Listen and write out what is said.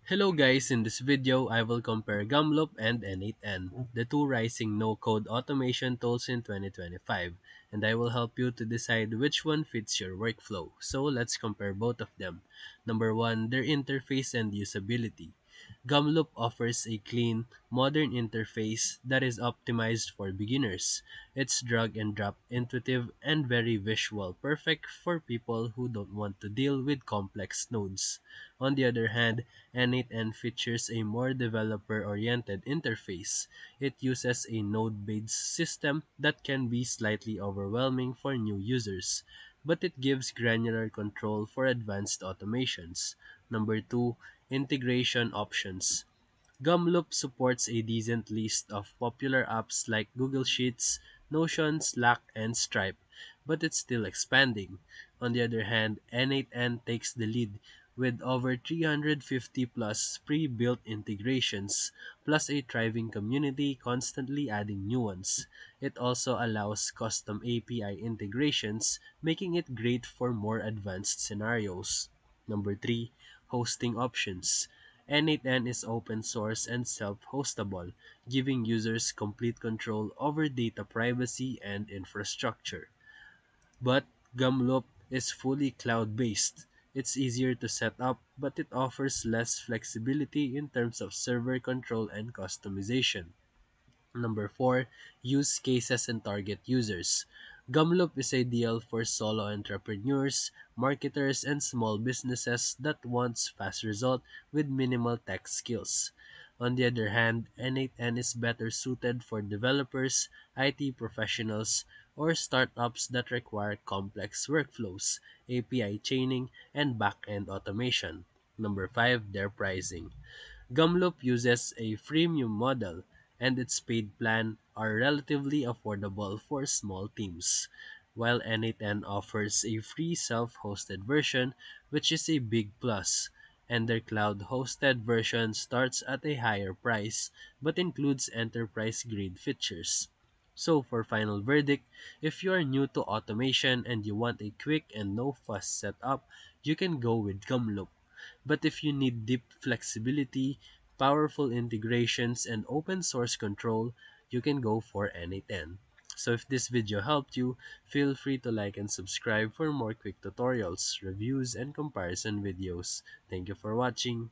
Hello guys, in this video I will compare Gumloop and N8N, the two rising no-code automation tools in 2025, and I will help you to decide which one fits your workflow. So let's compare both of them. Number 1, their interface and usability. Gumloop offers a clean, modern interface that is optimized for beginners. It's drag and drop intuitive and very visual, perfect for people who don't want to deal with complex nodes. On the other hand, N8N features a more developer-oriented interface. It uses a node-based system that can be slightly overwhelming for new users, but it gives granular control for advanced automations. Number 2, integration options. Gumloop supports a decent list of popular apps like Google Sheets, Notion, Slack, and Stripe, but it's still expanding. On the other hand, N8N takes the lead with over 350 plus pre-built integrations, plus a thriving community constantly adding new ones. It also allows custom API integrations, making it great for more advanced scenarios. Number 3, hosting options. N8N is open source and self-hostable, giving users complete control over data privacy and infrastructure. But Gumloop is fully cloud-based. It's easier to set up, but it offers less flexibility in terms of server control and customization. Number 4, use cases and target users. Gumloop is ideal for solo entrepreneurs, marketers, and small businesses that wants fast result with minimal tech skills. On the other hand, N8N is better suited for developers, IT professionals, or startups that require complex workflows, API chaining, and back-end automation. Number 5, their pricing. Gumloop uses a freemium model, and its paid plan are relatively affordable for small teams, while N8N offers a free self-hosted version, which is a big plus, and their cloud-hosted version starts at a higher price but includes enterprise-grade features. So for final verdict, if you are new to automation and you want a quick and no-fuss setup, you can go with Gumloop. But if you need deep flexibility, powerful integrations, and open source control, you can go for N8N. So if this video helped you, feel free to like and subscribe for more quick tutorials, reviews, and comparison videos. Thank you for watching.